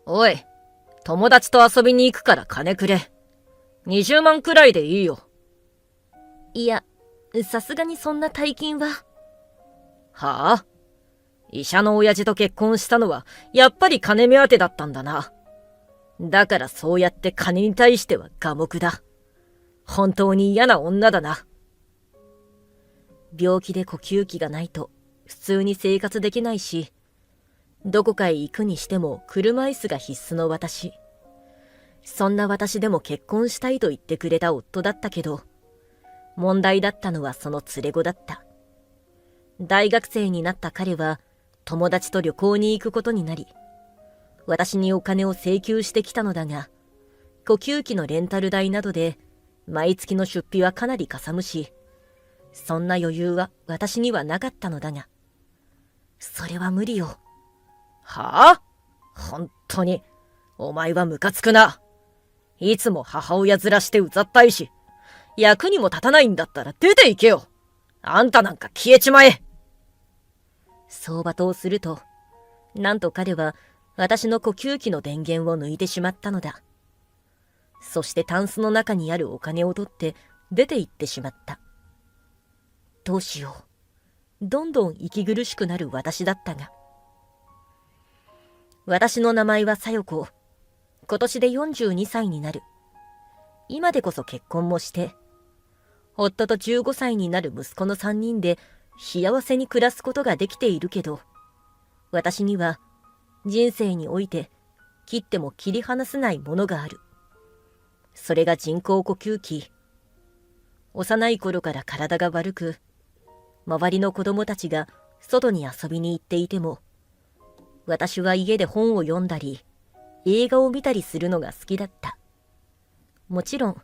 おい、友達と遊びに行くから金くれ。20万くらいでいいよ。いや、さすがにそんな大金は。はあ？医者の親父と結婚したのはやっぱり金目当てだったんだな。だからそうやって金に対しては寡黙だ。本当に嫌な女だな。病気で呼吸器がないと普通に生活できないし、どこかへ行くにしても車椅子が必須の私。そんな私でも結婚したいと言ってくれた夫だったけど、問題だったのはその連れ子だった。大学生になった彼は友達と旅行に行くことになり、私にお金を請求してきたのだが、呼吸器のレンタル代などで毎月の出費はかなりかさむし、そんな余裕は私にはなかったのだが、それは無理よ。はあ？本当に、お前はムカつくな。いつも母親面してうざったいし、役にも立たないんだったら出て行けよ。あんたなんか消えちまえ。そう罵倒すると、なんと彼は私の呼吸器の電源を抜いてしまったのだ。そしてタンスの中にあるお金を取って出て行ってしまった。どうしよう。どんどん息苦しくなる私だったが。私の名前はさよこ。今年で42歳になる。今でこそ結婚もして、夫と15歳になる息子の3人で幸せに暮らすことができているけど、私には人生において切っても切り離せないものがある。それが人工呼吸器。幼い頃から体が悪く、周りの子供たちが外に遊びに行っていても、私は家で本を読んだり、映画を見たりするのが好きだった。もちろん、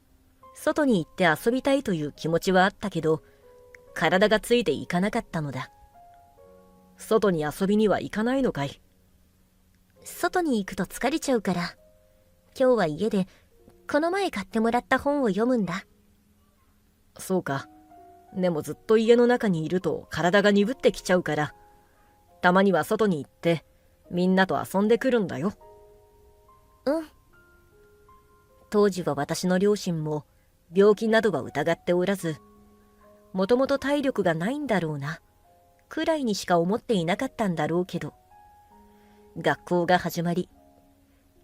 外に行って遊びたいという気持ちはあったけど、体がついていかなかったのだ。外に遊びには行かないのかい？外に行くと疲れちゃうから、今日は家でこの前買ってもらった本を読むんだ。そうか。でもずっと家の中にいると体が鈍ってきちゃうから、たまには外に行ってみんなと遊んでくるんだよ。うん。当時は私の両親も病気などは疑っておらず、もともと体力がないんだろうな、くらいにしか思っていなかったんだろうけど、学校が始まり、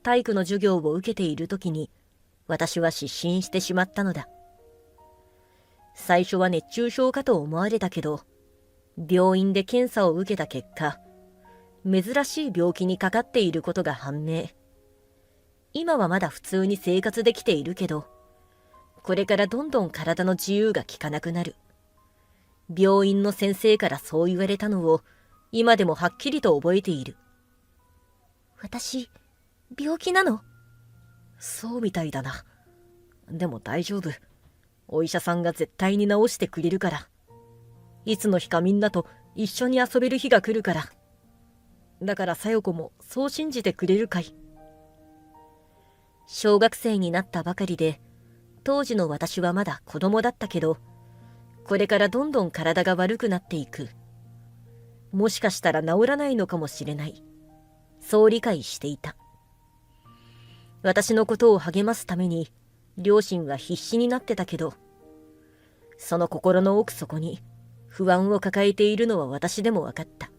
体育の授業を受けている時に私は失神してしまったのだ。最初は熱中症かと思われたけど、病院で検査を受けた結果、珍しい病気にかかっていることが判明。今はまだ普通に生活できているけど、これからどんどん体の自由が利かなくなる。病院の先生からそう言われたのを今でもはっきりと覚えている。私、病気なの？そうみたいだな。でも大丈夫。お医者さんが絶対に治してくれるから。いつの日かみんなと一緒に遊べる日が来るから。だからさよこもそう信じてくれるかい？小学生になったばかりで、当時の私はまだ子供だったけど、これからどんどん体が悪くなっていく。もしかしたら治らないのかもしれない。そう理解していた。私のことを励ますために、両親は必死になってたけど、その心の奥底に不安を抱えているのは私でも分かった。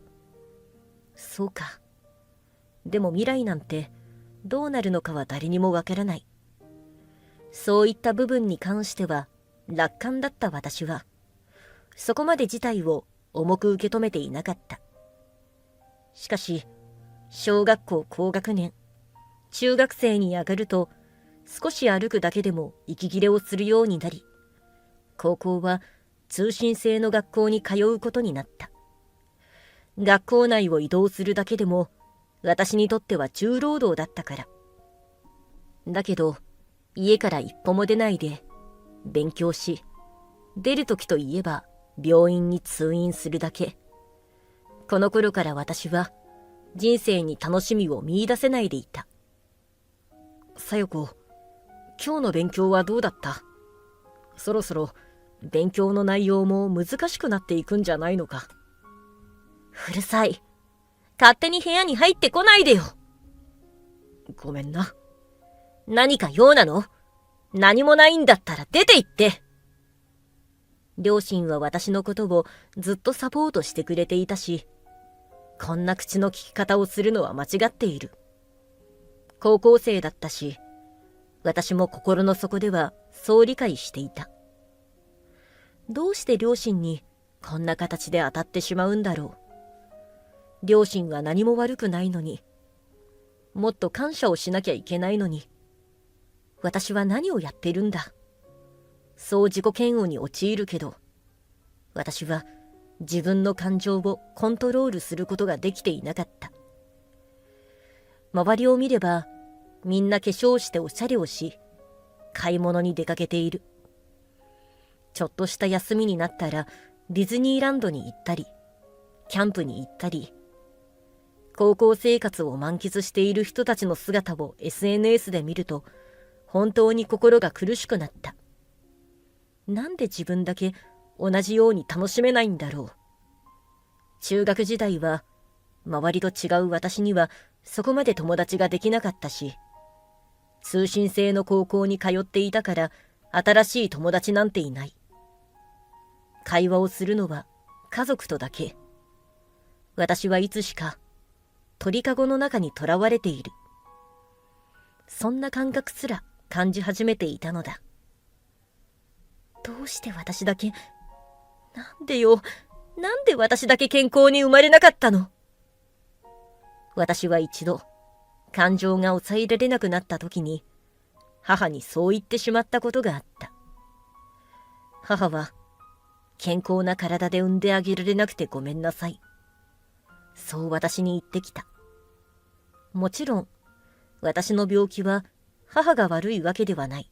そうか。でも未来なんてどうなるのかは誰にもわからない。そういった部分に関しては楽観だった私は、そこまで事態を重く受け止めていなかった。しかし、小学校高学年、中学生に上がると、少し歩くだけでも息切れをするようになり、高校は通信制の学校に通うことになった。学校内を移動するだけでも、私にとっては重労働だったから。だけど、家から一歩も出ないで、勉強し、出るときといえば病院に通院するだけ。この頃から私は、人生に楽しみを見出せないでいた。さよこ、今日の勉強はどうだった？そろそろ勉強の内容も難しくなっていくんじゃないのか？うるさい。勝手に部屋に入ってこないでよ。ごめんな。何か用なの？何もないんだったら出て行って。両親は私のことをずっとサポートしてくれていたし、こんな口の利き方をするのは間違っている。高校生だったし、私も心の底ではそう理解していた。どうして両親にこんな形で当たってしまうんだろう。両親は何も悪くないのに、もっと感謝をしなきゃいけないのに、私は何をやってるんだ。そう自己嫌悪に陥るけど、私は自分の感情をコントロールすることができていなかった。周りを見れば、みんな化粧しておしゃれをし、買い物に出かけている。ちょっとした休みになったらディズニーランドに行ったり、キャンプに行ったり、高校生活を満喫している人たちの姿を SNS で見ると、本当に心が苦しくなった。なんで自分だけ同じように楽しめないんだろう。中学時代は周りと違う私にはそこまで友達ができなかったし、通信制の高校に通っていたから新しい友達なんていない。会話をするのは家族とだけ。私はいつしか鳥かごの中にとらわれている。そんな感覚すら感じ始めていたのだ。どうして私だけ、なんで私だけ健康に生まれなかったの？私は一度、感情が抑えられなくなった時に、母にそう言ってしまったことがあった。母は、健康な体で産んであげられなくてごめんなさい。そう私に言ってきた。もちろん、私の病気は母が悪いわけではない。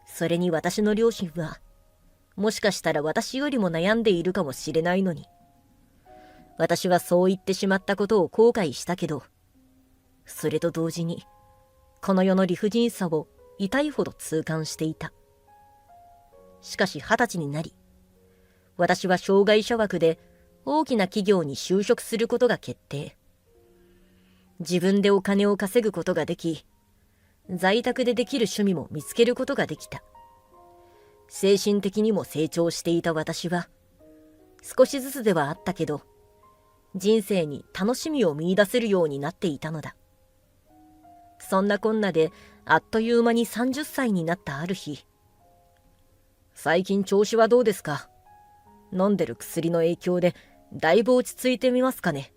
それに私の両親は、もしかしたら私よりも悩んでいるかもしれないのに。私はそう言ってしまったことを後悔したけど、それと同時に、この世の理不尽さを痛いほど痛感していた。しかし20歳になり、私は障害者枠で大きな企業に就職することが決定。自分でお金を稼ぐことができ、在宅でできる趣味も見つけることができた。精神的にも成長していた私は、少しずつではあったけど、人生に楽しみを見出せるようになっていたのだ。そんなこんなで、あっという間に30歳になったある日、最近調子はどうですか？飲んでる薬の影響で、だいぶ落ち着いてみますかね？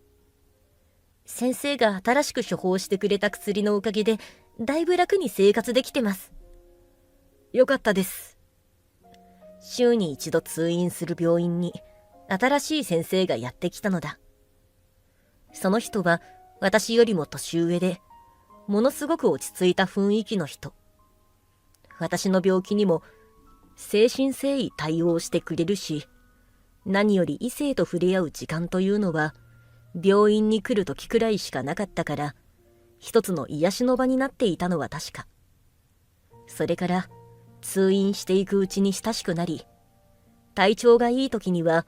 先生が新しく処方してくれた薬のおかげで、だいぶ楽に生活できてます。よかったです。週に一度通院する病院に、新しい先生がやってきたのだ。その人は、私よりも年上で、ものすごく落ち着いた雰囲気の人。私の病気にも、誠心誠意対応してくれるし、何より異性と触れ合う時間というのは、病院に来る時くらいしかなかったから、一つの癒しの場になっていたのは確か。それから通院していくうちに親しくなり、体調がいい時には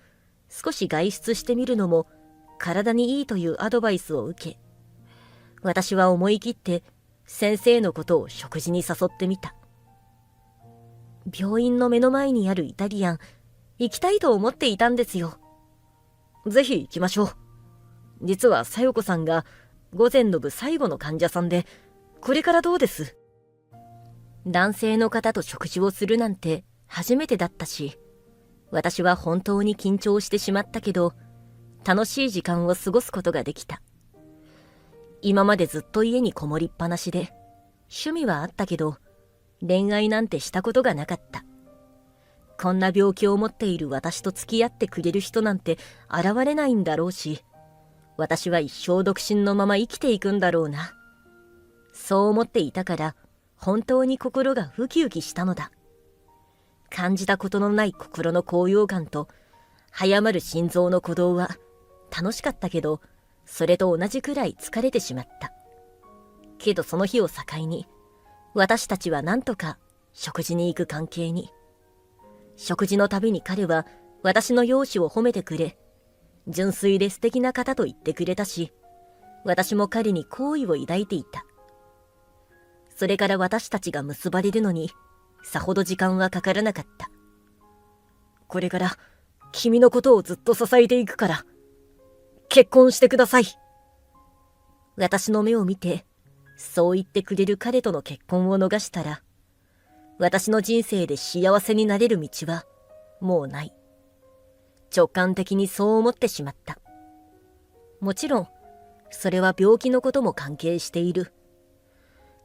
少し外出してみるのも体にいいというアドバイスを受け、私は思い切って先生のことを食事に誘ってみた。病院の目の前にあるイタリアン、行きたいと思っていたんですよ。ぜひ行きましょう。実はさよこさんが午前の部最後の患者さんで、これからどうです？男性の方と食事をするなんて初めてだったし、私は本当に緊張してしまったけど、楽しい時間を過ごすことができた。今までずっと家にこもりっぱなしで、趣味はあったけど、恋愛なんてしたことがなかった。こんな病気を持っている私と付き合ってくれる人なんて現れないんだろうし、私は一生独身のまま生きていくんだろうな。そう思っていたから、本当に心がウキウキしたのだ。感じたことのない心の高揚感と、早まる心臓の鼓動は、楽しかったけど、それと同じくらい疲れてしまった。けどその日を境に、私たちはなんとか食事に行く関係に。食事のたびに彼は私の容姿を褒めてくれ、純粋で素敵な方と言ってくれたし、私も彼に好意を抱いていた。それから私たちが結ばれるのにさほど時間はかからなかった。これから君のことをずっと支えていくから、結婚してください。私の目を見て、そう言ってくれる彼との結婚を逃したら、私の人生で幸せになれる道はもうない。直感的にそう思ってしまった。もちろん、それは病気のことも関係している。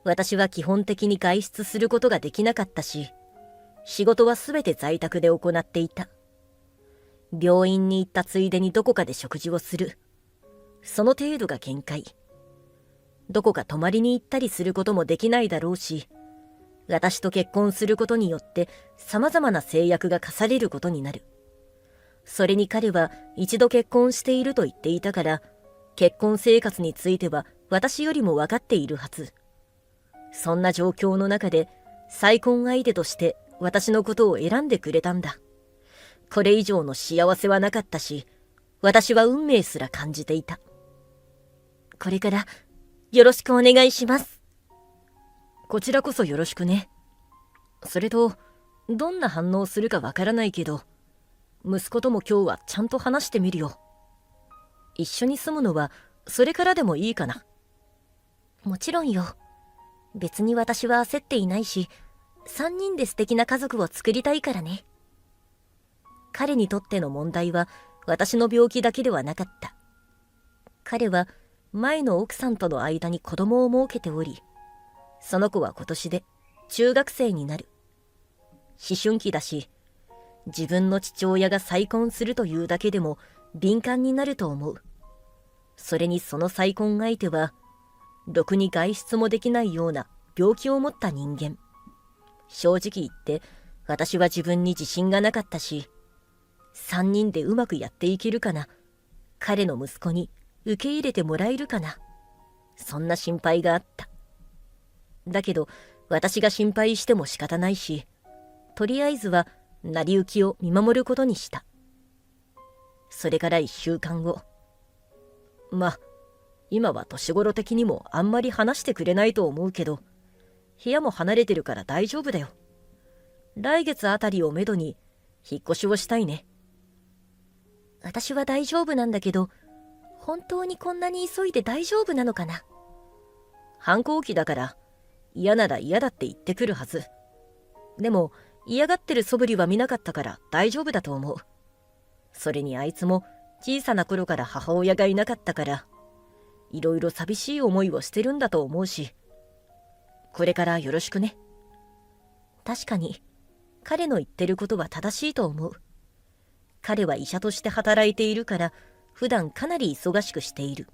私は基本的に外出することができなかったし、仕事はすべて在宅で行っていた。病院に行ったついでにどこかで食事をする。その程度が限界。どこか泊まりに行ったりすることもできないだろうし、私と結婚することによって様々な制約が課されることになる。それに彼は一度結婚していると言っていたから、結婚生活については私よりも分かっているはず。そんな状況の中で再婚相手として私のことを選んでくれたんだ。これ以上の幸せはなかったし、私は運命すら感じていた。これからよろしくお願いします。こちらこそよろしくね。それと、どんな反応するかわからないけど、息子とも今日はちゃんと話してみるよ。一緒に住むのはそれからでもいいかな。もちろんよ。別に私は焦っていないし、3人で素敵な家族を作りたいからね。彼にとっての問題は私の病気だけではなかった。彼は前の奥さんとの間に子供を設けており、その子は今年で中学生になる。思春期だし、自分の父親が再婚するというだけでも敏感になると思う。それにその再婚相手は、ろくに外出もできないような病気を持った人間。正直言って私は自分に自信がなかったし、3人でうまくやっていけるかな、彼の息子に受け入れてもらえるかな、そんな心配があった。だけど私が心配しても仕方ないし、とりあえずは成り行きを見守ることにした。それから1週間後。今は年頃的にもあんまり話してくれないと思うけど、部屋も離れてるから大丈夫だよ。来月あたりをめどに引っ越しをしたいね。私は大丈夫なんだけど、本当にこんなに急いで大丈夫なのかな。反抗期だから嫌なら嫌だって言ってくるはず。でも嫌がってる素振りは見なかったから大丈夫だと思う。それにあいつも小さな頃から母親がいなかったから、いろいろ寂しい思いをしてるんだと思うし、これからよろしくね。確かに彼の言ってることは正しいと思う。彼は医者として働いているから普段かなり忙しくしている。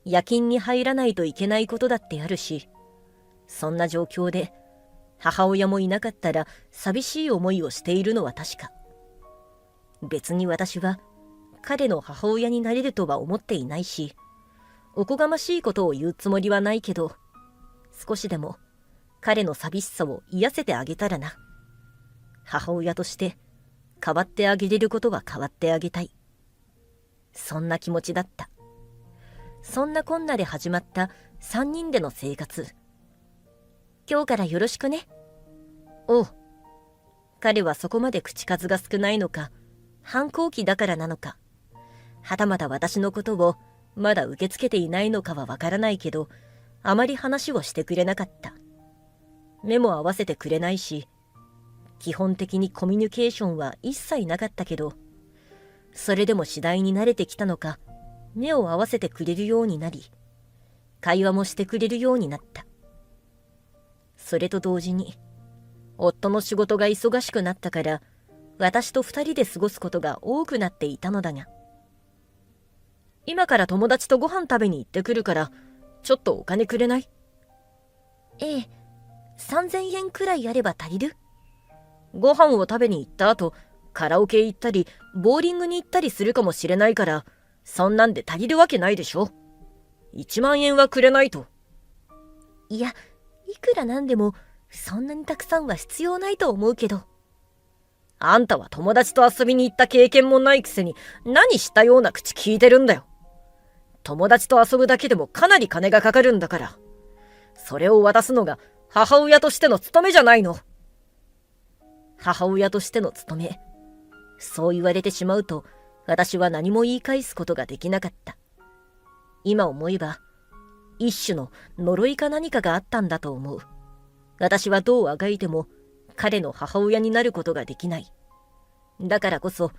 夜勤に入らないといけないことだってあるし、そんな状況で母親もいなかったら寂しい思いをしているのは確か。別に私は彼の母親になれるとは思っていないし、おこがましいことを言うつもりはないけど、少しでも彼の寂しさを癒せてあげたらな。母親として変わってあげれることは変わってあげたい。そんな気持ちだった。そんなこんなで始まった3人での生活。今日からよろしくね。おう。彼はそこまで口数が少ないのか、反抗期だからなのか、はたまた私のことをまだ受け付けていないのかはわからないけど、あまり話をしてくれなかった。目も合わせてくれないし、基本的にコミュニケーションは一切なかったけど、それでも次第に慣れてきたのか、目を合わせてくれるようになり、会話もしてくれるようになった。それと同時に、夫の仕事が忙しくなったから、私と2人で過ごすことが多くなっていたのだが、今から友達とご飯食べに行ってくるから、ちょっとお金くれない？ええ、3000円くらいあれば足りる？ご飯を食べに行った後、カラオケ行ったり、ボーリングに行ったりするかもしれないから、そんなんで足りるわけないでしょ。1万円はくれないと。いや、いくらなんでも、そんなにたくさんは必要ないと思うけど。あんたは友達と遊びに行った経験もないくせに、何したような口聞いてるんだよ。友達と遊ぶだけでもかなり金がかかるんだから。それを渡すのが母親としての務めじゃないの。母親としての務め。そう言われてしまうと、私は何も言い返すことができなかった。今思えば、一種の呪いか何かがあったんだと思う。私はどうあがいても、彼の母親になることができない。だからこそ、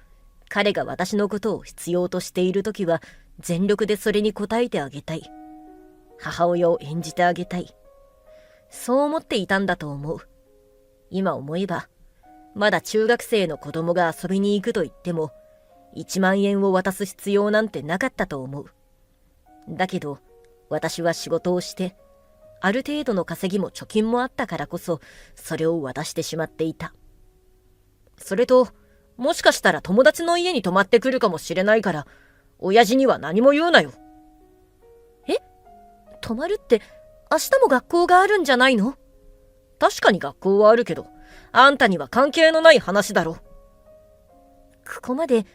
彼が私のことを必要としているときは、全力でそれに応えてあげたい。母親を演じてあげたい。そう思っていたんだと思う。今思えば、まだ中学生の子供が遊びに行くと言っても、1万円を渡す必要なんてなかったと思う。だけど、私は仕事をして、ある程度の稼ぎも貯金もあったからこそ、それを渡してしまっていた。それと、もしかしたら友達の家に泊まってくるかもしれないから、親父には何も言うなよ。え？泊まるって、明日も学校があるんじゃないの？確かに学校はあるけど、あんたには関係のない話だろ。ここまで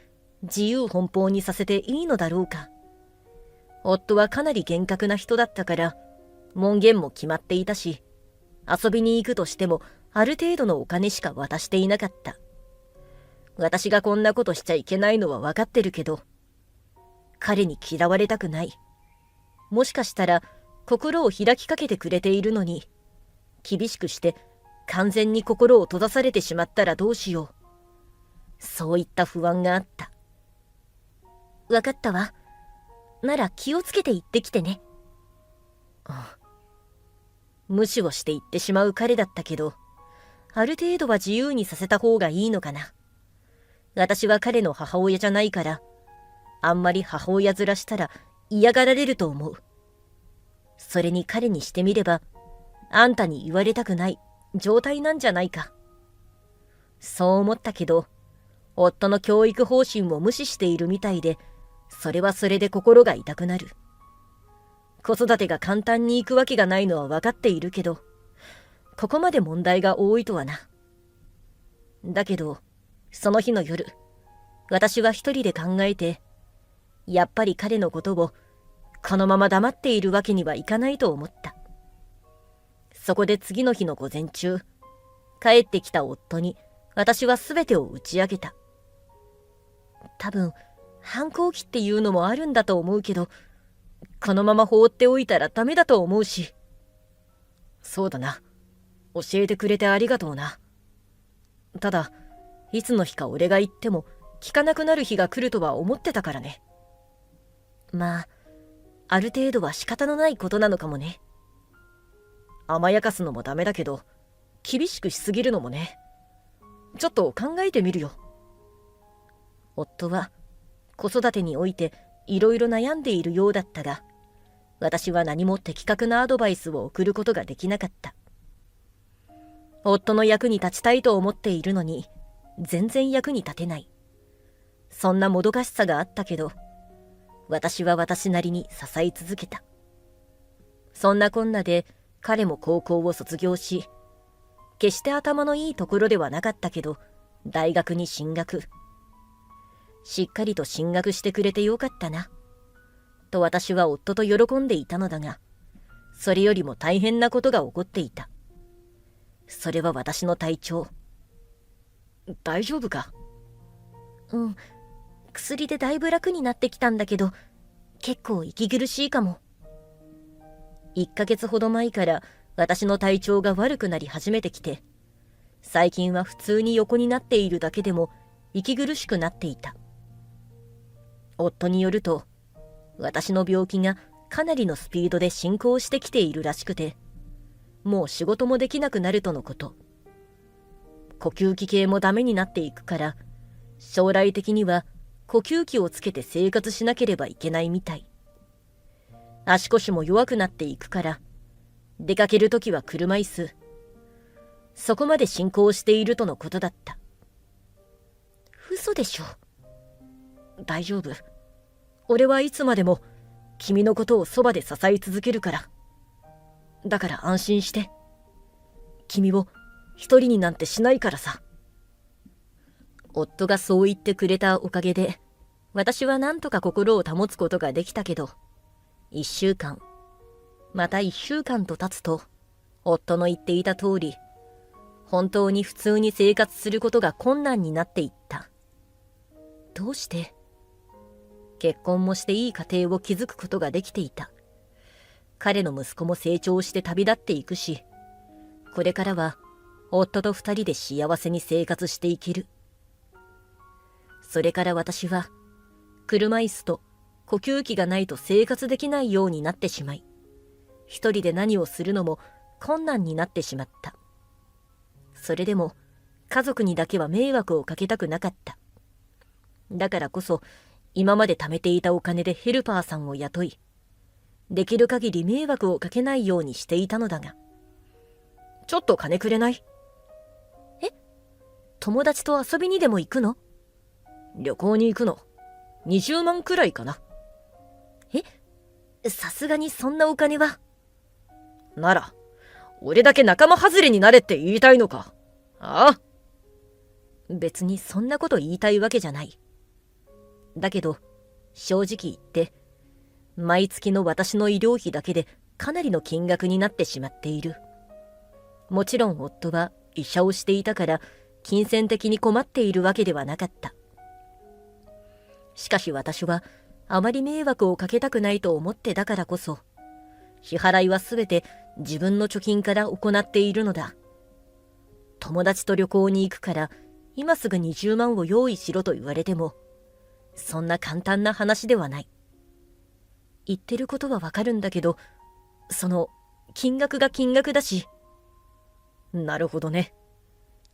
自由奔放にさせていいのだろうか。夫はかなり厳格な人だったから、門限も決まっていたし、遊びに行くとしてもある程度のお金しか渡していなかった。私がこんなことしちゃいけないのは分かってるけど、彼に嫌われたくない。もしかしたら心を開きかけてくれているのに、厳しくして完全に心を閉ざされてしまったらどうしよう。そういった不安があった。分かったわ。なら気をつけて行ってきてね。無視をして言ってしまう彼だったけど、ある程度は自由にさせた方がいいのかな。私は彼の母親じゃないから、あんまり母親面したら嫌がられると思う。それに彼にしてみれば、あんたに言われたくない状態なんじゃないか。そう思ったけど、夫の教育方針を無視しているみたいで、それはそれで心が痛くなる。子育てが簡単にいくわけがないのは分かっているけど、ここまで問題が多いとはな。だけど、その日の夜、私は一人で考えて、やっぱり彼のことをこのまま黙っているわけにはいかないと思った。そこで次の日の午前中、帰ってきた夫に私は全てを打ち明けた。多分、反抗期っていうのもあるんだと思うけど、このまま放っておいたらダメだと思うし。そうだな。教えてくれてありがとうな。ただ、いつの日か俺が言っても聞かなくなる日が来るとは思ってたからね。まあ、ある程度は仕方のないことなのかもね。甘やかすのもダメだけど、厳しくしすぎるのもね。ちょっと考えてみるよ。夫は子育てにおいていろいろ悩んでいるようだったが、私は何も的確なアドバイスを送ることができなかった。夫の役に立ちたいと思っているのに、全然役に立てない。そんなもどかしさがあったけど、私は私なりに支え続けた。そんなこんなで彼も高校を卒業し、決して頭のいいところではなかったけど、大学に進学。しっかりと進学してくれてよかったな。と私は夫と喜んでいたのだが、それよりも大変なことが起こっていた。それは私の体調。大丈夫か？うん。薬でだいぶ楽になってきたんだけど、結構息苦しいかも。1ヶ月ほど前から私の体調が悪くなり始めてきて、最近は普通に横になっているだけでも息苦しくなっていた。夫によると、私の病気がかなりのスピードで進行してきているらしくて、もう仕事もできなくなるとのこと。呼吸器系もダメになっていくから、将来的には呼吸器をつけて生活しなければいけないみたい。足腰も弱くなっていくから、出かけるときは車椅子。そこまで進行しているとのことだった。嘘でしょ。大丈夫。俺はいつまでも君のことをそばで支え続けるから。だから安心して。君を一人になんてしないからさ。夫がそう言ってくれたおかげで、私はなんとか心を保つことができたけど、1週間、また1週間と経つと、夫の言っていた通り、本当に普通に生活することが困難になっていった。どうして？結婚もしていい家庭を築くことができていた。彼の息子も成長して旅立っていくし、これからは夫と2人で幸せに生活していける。それから私は車椅子と呼吸器がないと生活できないようになってしまい、一人で何をするのも困難になってしまった。それでも家族にだけは迷惑をかけたくなかった。だからこそ今まで貯めていたお金でヘルパーさんを雇い、できる限り迷惑をかけないようにしていたのだが、ちょっと金くれない？え？友達と遊びにでも行くの？旅行に行くの。20万くらいかな。さすがにそんなお金は。なら、俺だけ仲間外れになれって言いたいのか？ああ？別にそんなこと言いたいわけじゃない。だけど、正直言って、毎月の私の医療費だけでかなりの金額になってしまっている。もちろん夫は医者をしていたから、金銭的に困っているわけではなかった。しかし私は、あまり迷惑をかけたくないと思ってだからこそ、支払いはすべて自分の貯金から行っているのだ。友達と旅行に行くから、今すぐ20万を用意しろと言われても、そんな簡単な話ではない。言ってることはわかるんだけど、金額が金額だし。なるほどね。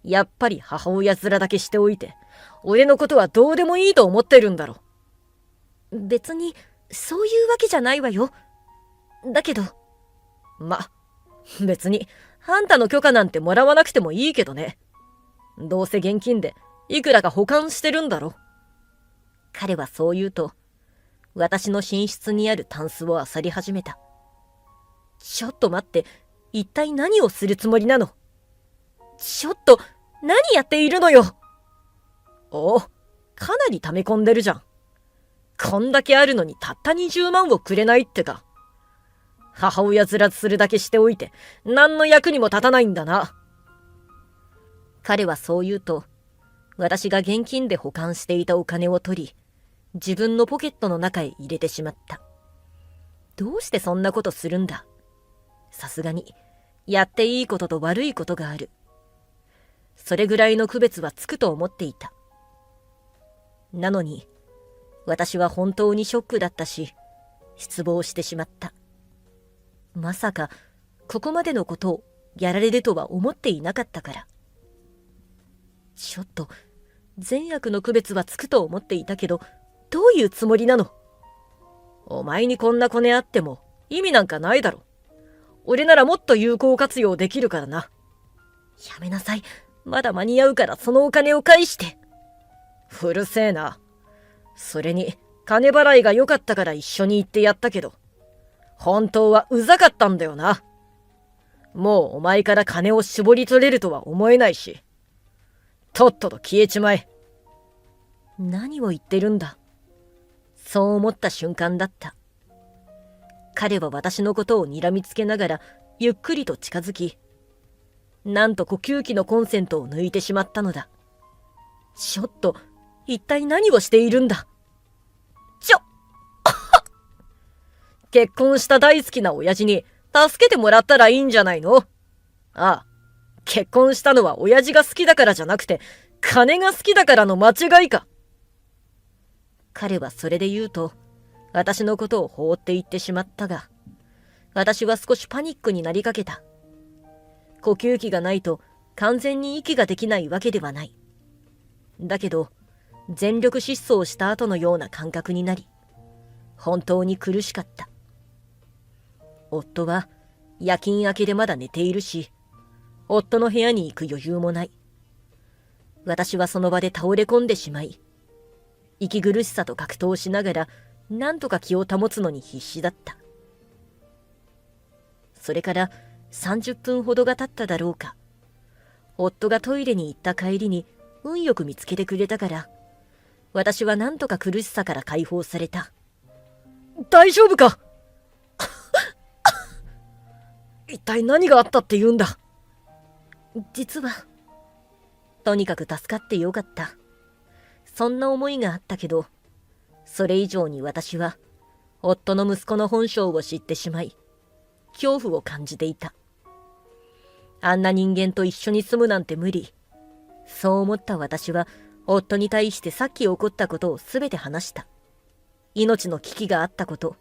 やっぱり母親面だけしておいて、俺のことはどうでもいいと思ってるんだろ。別に、そういうわけじゃないわよ。だけど。別に、あんたの許可なんてもらわなくてもいいけどね。どうせ現金で、いくらか保管してるんだろ。彼はそう言うと、私の寝室にあるタンスを漁り始めた。ちょっと待って、一体何をするつもりなの？ちょっと、何やっているのよ！お、かなり溜め込んでるじゃん。こんだけあるのにたった20万をくれないってか。母親面するだけしておいて、何の役にも立たないんだな。彼はそう言うと、私が現金で保管していたお金を取り、自分のポケットの中へ入れてしまった。どうしてそんなことするんだ？さすがに、やっていいことと悪いことがある。それぐらいの区別はつくと思っていた。なのに、私は本当にショックだったし、失望してしまった。まさか、ここまでのことをやられるとは思っていなかったから。ちょっと、善悪の区別はつくと思っていたけど、どういうつもりなの？お前にこんなコネあっても意味なんかないだろ。俺ならもっと有効活用できるからな。やめなさい。まだ間に合うからそのお金を返して。うるせえな。それに、金払いが良かったから一緒に行ってやったけど、本当はうざかったんだよな。もうお前から金を絞り取れるとは思えないし、とっとと消えちまえ。何を言ってるんだ。そう思った瞬間だった。彼は私のことを睨みつけながらゆっくりと近づき、なんと呼吸器のコンセントを抜いてしまったのだ。ちょっと、一体何をしているんだ。結婚した大好きな親父に助けてもらったらいいんじゃないの？ああ、結婚したのは親父が好きだからじゃなくて、金が好きだからの間違いか。彼はそれで言うと、私のことを放って言ってしまったが、私は少しパニックになりかけた。呼吸器がないと完全に息ができないわけではない。だけど、全力疾走した後のような感覚になり、本当に苦しかった。夫は夜勤明けでまだ寝ているし、夫の部屋に行く余裕もない。私はその場で倒れ込んでしまい、息苦しさと格闘しながら、なんとか気を保つのに必死だった。それから30分ほどが経っただろうか。夫がトイレに行った帰りに運よく見つけてくれたから、私はなんとか苦しさから解放された。大丈夫か？一体何があったって言うんだ。実は、とにかく助かってよかった。そんな思いがあったけど、それ以上に私は、夫の息子の本性を知ってしまい、恐怖を感じていた。あんな人間と一緒に住むなんて無理。そう思った私は、夫に対してさっき起こったことをすべて話した。命の危機があったこと。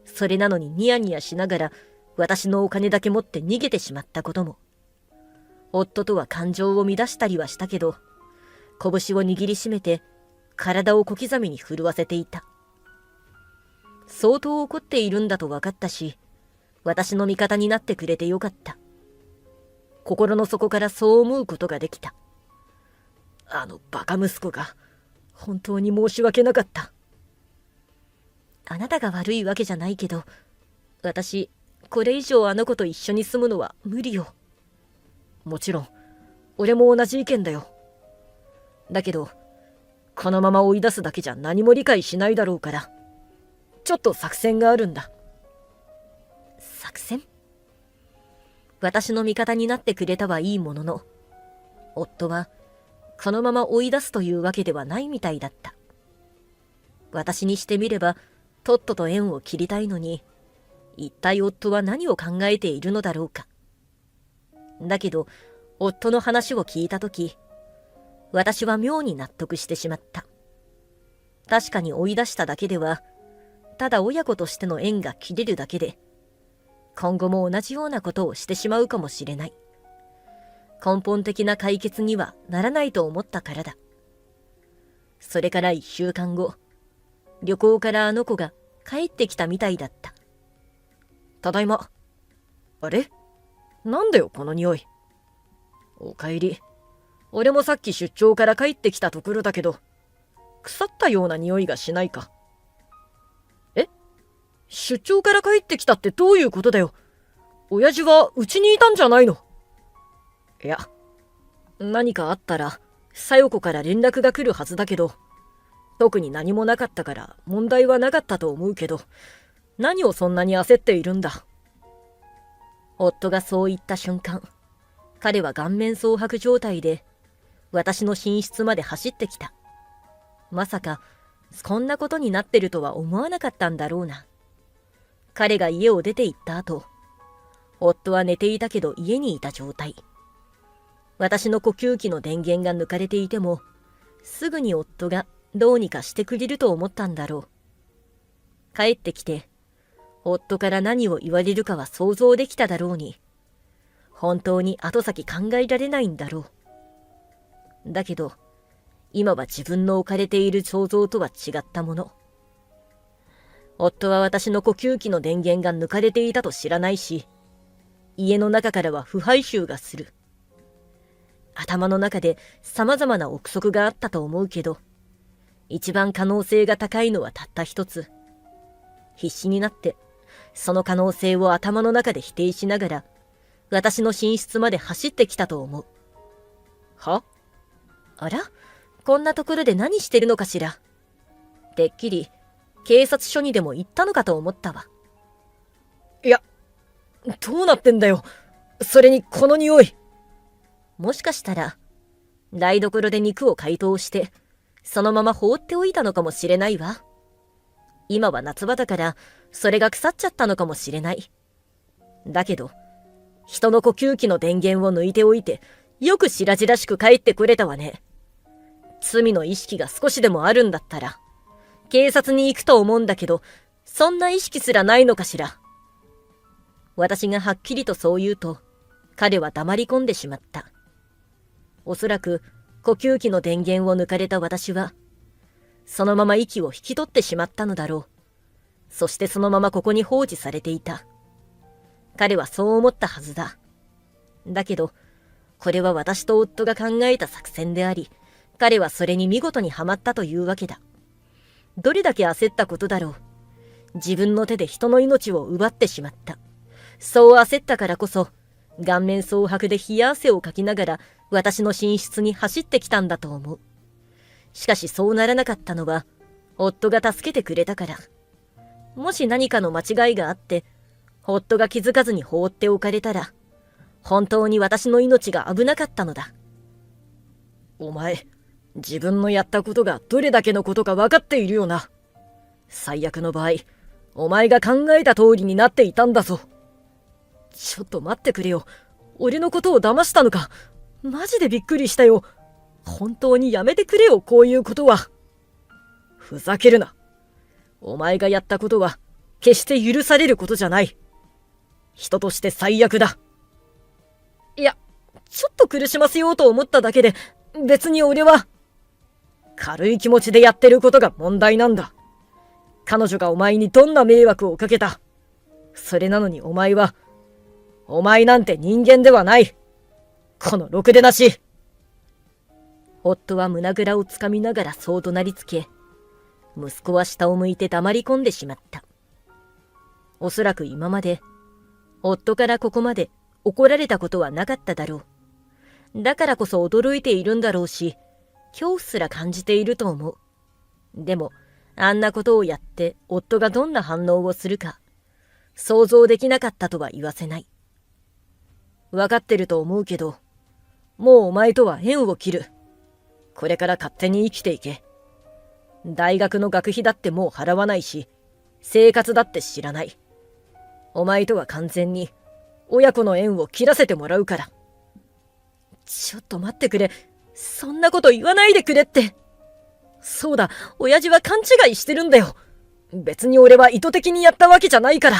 それなのにニヤニヤしながら、私のお金だけ持って逃げてしまったことも。夫とは感情を乱したりはしたけど、拳を握りしめて、体を小刻みに震わせていた。相当怒っているんだと分かったし、私の味方になってくれてよかった。心の底からそう思うことができた。あのバカ息子が、本当に申し訳なかった。あなたが悪いわけじゃないけど、私、これ以上あの子と一緒に住むのは無理よ。もちろん、俺も同じ意見だよ。だけど、このまま追い出すだけじゃ何も理解しないだろうから、ちょっと作戦があるんだ。作戦？私の味方になってくれたはいいものの、夫は、このまま追い出すというわけではないみたいだった。私にしてみれば、とっとと縁を切りたいのに、一体夫は何を考えているのだろうか。だけど、夫の話を聞いたとき、私は妙に納得してしまった。確かに追い出しただけでは、ただ親子としての縁が切れるだけで、今後も同じようなことをしてしまうかもしれない。根本的な解決にはならないと思ったからだ。それから1週間後、旅行からあの子が帰ってきたみたいだった。ただいま。あれ？なんだよこの匂い。おかえり。俺もさっき出張から帰ってきたところだけど、腐ったような匂いがしないか。え？出張から帰ってきたってどういうことだよ。親父はうちにいたんじゃないの？いや、何かあったら、小夜子から連絡が来るはずだけど、特に何もなかったから問題はなかったと思うけど、何をそんなに焦っているんだ。夫がそう言った瞬間、彼は顔面蒼白状態で、私の寝室まで走ってきた。まさか、こんなことになってるとは思わなかったんだろうな。彼が家を出て行った後、夫は寝ていたけど家にいた状態。私の呼吸器の電源が抜かれていても、すぐに夫がどうにかしてくれると思ったんだろう。帰ってきて、夫から何を言われるかは想像できただろうに、本当に後先考えられないんだろう。だけど、今は自分の置かれている想像とは違ったもの。夫は私の呼吸器の電源が抜かれていたと知らないし、家の中からは腐敗臭がする。頭の中で様々な憶測があったと思うけど、一番可能性が高いのはたった一つ。必死になって、その可能性を頭の中で否定しながら、私の寝室まで走ってきたと思う。は？あら？こんなところで何してるのかしら。てっきり、警察署にでも行ったのかと思ったわ。いや、どうなってんだよ。それにこの匂い。もしかしたら、台所で肉を解凍して、そのまま放っておいたのかもしれないわ。今は夏場だから、それが腐っちゃったのかもしれない。だけど、人の呼吸器の電源を抜いておいて、よく白々しく帰ってくれたわね。罪の意識が少しでもあるんだったら、警察に行くと思うんだけど、そんな意識すらないのかしら。私がはっきりとそう言うと、彼は黙り込んでしまった。おそらく、呼吸器の電源を抜かれた私は、そのまま息を引き取ってしまったのだろう。そしてそのままここに放置されていた。彼はそう思ったはずだ。だけど、これは私と夫が考えた作戦であり、彼はそれに見事にはまったというわけだ。どれだけ焦ったことだろう。自分の手で人の命を奪ってしまった。そう焦ったからこそ、顔面蒼白で冷や汗をかきながら私の寝室に走ってきたんだと思う。しかしそうならなかったのは、夫が助けてくれたから。もし何かの間違いがあって、夫が気づかずに放っておかれたら、本当に私の命が危なかったのだ。お前、自分のやったことがどれだけのことか分かっているよな。最悪の場合、お前が考えた通りになっていたんだぞ。ちょっと待ってくれよ。俺のことを騙したのか。マジでびっくりしたよ。本当にやめてくれよ、こういうことは。ふざけるな。お前がやったことは、決して許されることじゃない。人として最悪だ。いや、ちょっと苦しませようと思っただけで、別に俺は、軽い気持ちでやってることが問題なんだ。彼女がお前にどんな迷惑をかけた。それなのにお前は、お前なんて人間ではない。このろくでなし。夫は胸ぐらをつかみながらそう怒鳴りつけ、息子は下を向いて黙り込んでしまった。おそらく今まで、夫からここまで怒られたことはなかっただろう。だからこそ驚いているんだろうし、恐怖すら感じていると思う。でも、あんなことをやって夫がどんな反応をするか、想像できなかったとは言わせない。わかってると思うけど、もうお前とは縁を切る。これから勝手に生きていけ。大学の学費だってもう払わないし、生活だって知らない。お前とは完全に親子の縁を切らせてもらうから。ちょっと待ってくれ。そんなこと言わないでくれって。そうだ、親父は勘違いしてるんだよ。別に俺は意図的にやったわけじゃないから。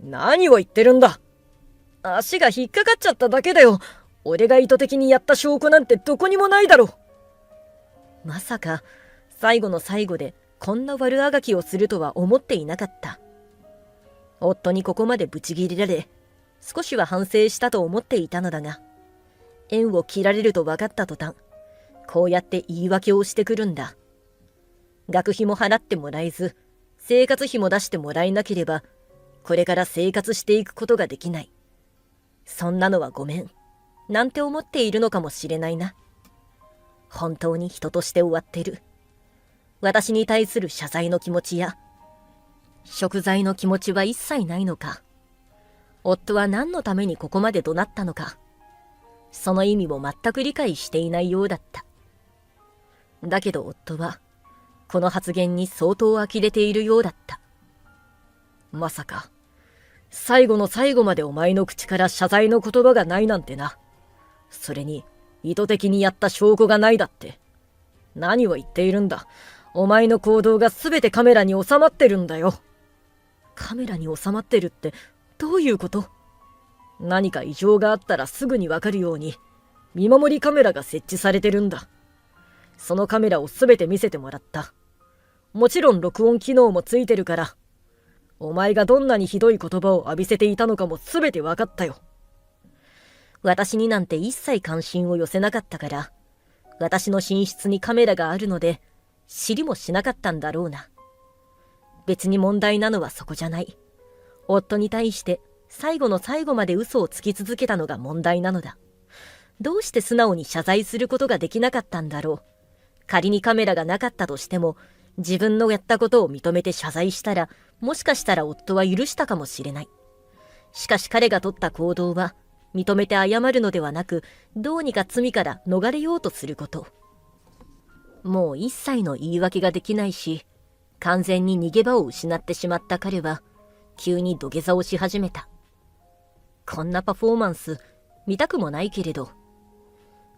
何を言ってるんだ。足が引っかかっちゃっただけだよ。俺が意図的にやった証拠なんてどこにもないだろ。まさか、最後の最後でこんな悪あがきをするとは思っていなかった。夫にここまでブチギレられ、少しは反省したと思っていたのだが、縁を切られると分かった途端、こうやって言い訳をしてくるんだ。学費も払ってもらえず、生活費も出してもらえなければ、これから生活していくことができない。そんなのはごめん、なんて思っているのかもしれないな。本当に人として終わってる。私に対する謝罪の気持ちや、贖罪の気持ちは一切ないのか。夫は何のためにここまで怒鳴ったのか。その意味も全く理解していないようだった。だけど夫は、この発言に相当呆れているようだった。まさか、最後の最後までお前の口から謝罪の言葉がないなんてな。それに、意図的にやった証拠がないだって。何を言っているんだ。お前の行動が全てカメラに収まってるんだよ。カメラに収まってるってどういうこと？何か異常があったらすぐにわかるように見守りカメラが設置されてるんだ。そのカメラを全て見せてもらった。もちろん録音機能もついてるから、お前がどんなにひどい言葉を浴びせていたのかも全てわかったよ。私になんて一切関心を寄せなかったから、私の寝室にカメラがあるので知りもしなかったんだろうな。別に問題なのはそこじゃない。夫に対して最後の最後まで嘘をつき続けたのが問題なのだ。どうして素直に謝罪することができなかったんだろう。仮にカメラがなかったとしても、自分のやったことを認めて謝罪したら、もしかしたら夫は許したかもしれない。しかし彼が取った行動は、認めて謝るのではなく、どうにか罪から逃れようとすること。もう一切の言い訳ができないし、完全に逃げ場を失ってしまった彼は、急に土下座をし始めた。こんなパフォーマンス、見たくもないけれど、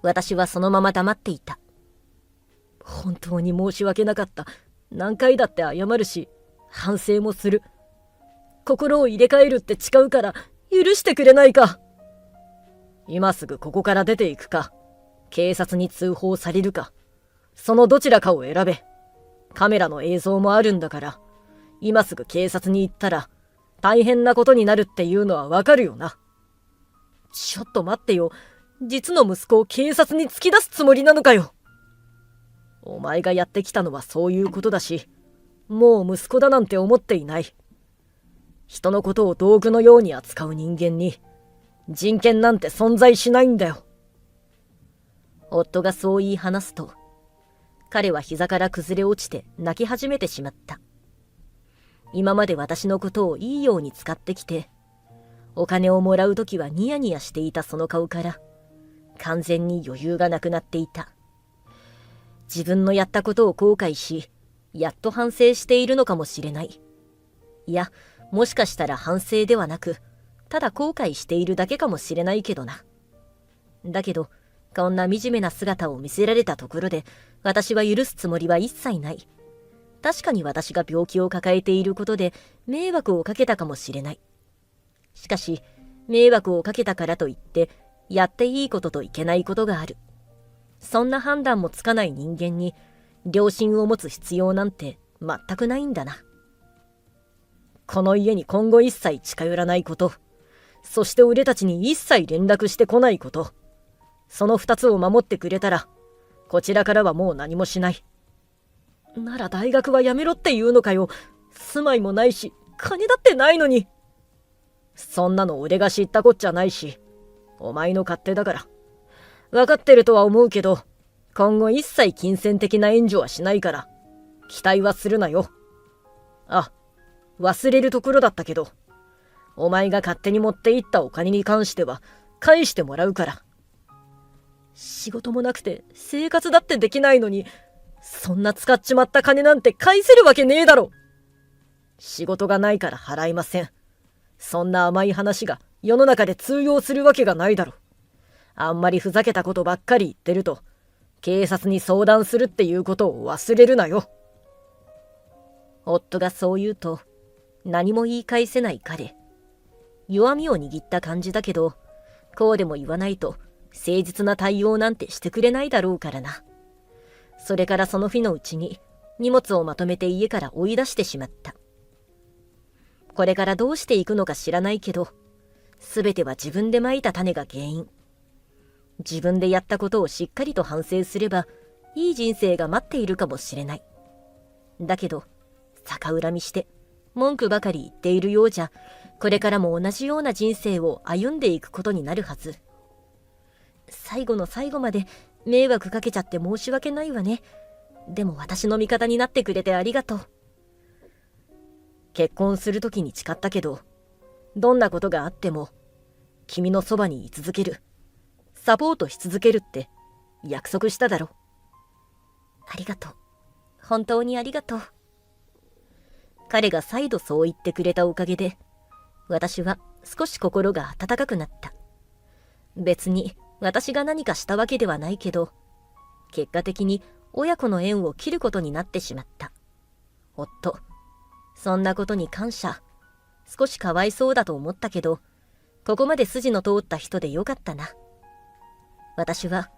私はそのまま黙っていた。本当に申し訳なかった。何回だって謝るし、反省もする。心を入れ替えるって誓うから許してくれないか。今すぐここから出ていくか、警察に通報されるか、そのどちらかを選べ。カメラの映像もあるんだから、今すぐ警察に行ったら大変なことになるっていうのはわかるよな。ちょっと待ってよ。実の息子を警察に突き出すつもりなのかよ。お前がやってきたのはそういうことだし、もう息子だなんて思っていない。人のことを道具のように扱う人間に人権なんて存在しないんだよ。夫がそう言い話すと、彼は膝から崩れ落ちて泣き始めてしまった。今まで私のことをいいように使ってきて、お金をもらうときはニヤニヤしていたその顔から完全に余裕がなくなっていた。自分のやったことを後悔し、やっと反省しているのかもしれない。いや、もしかしたら反省ではなく、ただ後悔しているだけかもしれないけどな。だけど、こんな惨めな姿を見せられたところで、私は許すつもりは一切ない。確かに私が病気を抱えていることで迷惑をかけたかもしれない。しかし、迷惑をかけたからといって、やっていいことといけないことがある。そんな判断もつかない人間に、良心を持つ必要なんて全くないんだな。この家に今後一切近寄らないこと、そして俺たちに一切連絡してこないこと、その二つを守ってくれたら、こちらからはもう何もしない。なら大学はやめろって言うのかよ。住まいもないし、金だってないのに。そんなの俺が知ったこっちゃないし、お前の勝手だから。分かってるとは思うけど、今後一切金銭的な援助はしないから、期待はするなよ。あ、忘れるところだったけど、お前が勝手に持っていったお金に関しては返してもらうから。仕事もなくて生活だってできないのに、そんな使っちまった金なんて返せるわけねえだろ。仕事がないから払いません。そんな甘い話が世の中で通用するわけがないだろ。あんまりふざけたことばっかり言ってると、警察に相談するっていうことを忘れるなよ。夫がそう言うと、何も言い返せない彼。弱みを握った感じだけど、こうでも言わないと誠実な対応なんてしてくれないだろうからな。それからその日のうちに荷物をまとめて家から追い出してしまった。これからどうしていくのか知らないけど、すべては自分で蒔いた種が原因。自分でやったことをしっかりと反省すれば、いい人生が待っているかもしれない。だけど、逆恨みして文句ばかり言っているようじゃ、これからも同じような人生を歩んでいくことになるはず。最後の最後まで迷惑かけちゃって申し訳ないわね。でも私の味方になってくれてありがとう。結婚するときに誓ったけど、どんなことがあっても君のそばに居続ける、サポートし続けるって約束しただろ。ありがとう。本当にありがとう。彼が再度そう言ってくれたおかげで、私は少し心が温かくなった。別に私が何かしたわけではないけど、結果的に親子の縁を切ることになってしまった。夫、そんなことに感謝。少しかわいそうだと思ったけど、ここまで筋の通った人でよかったな。私は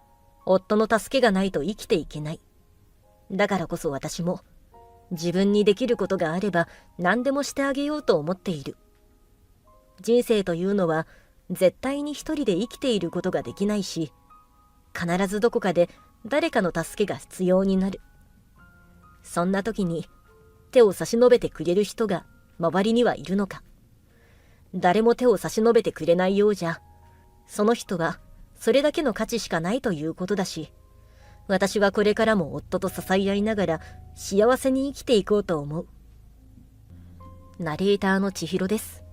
夫の助けがないと生きていけない。だからこそ私も自分にできることがあれば何でもしてあげようと思っている。人生というのは絶対に一人で生きていることができないし、必ずどこかで誰かの助けが必要になる。そんな時に手を差し伸べてくれる人が周りにはいるのか。誰も手を差し伸べてくれないようじゃ、その人はそれだけの価値しかないということだし、私はこれからも夫と支え合いながら幸せに生きていこうと思う。ナレーターの千尋です。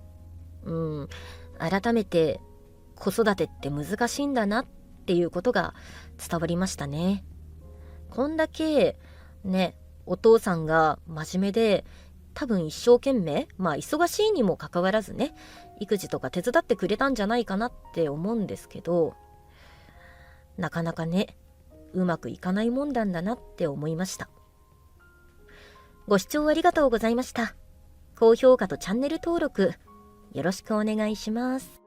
改めて子育てって難しいんだなっていうことが伝わりましたね。こんだけね、お父さんが真面目で、多分一生懸命、忙しいにもかかわらずね、育児とか手伝ってくれたんじゃないかなって思うんですけど、なかなかね、うまくいかないもんなんだなって思いました。ご視聴ありがとうございました。高評価とチャンネル登録よろしくお願いします。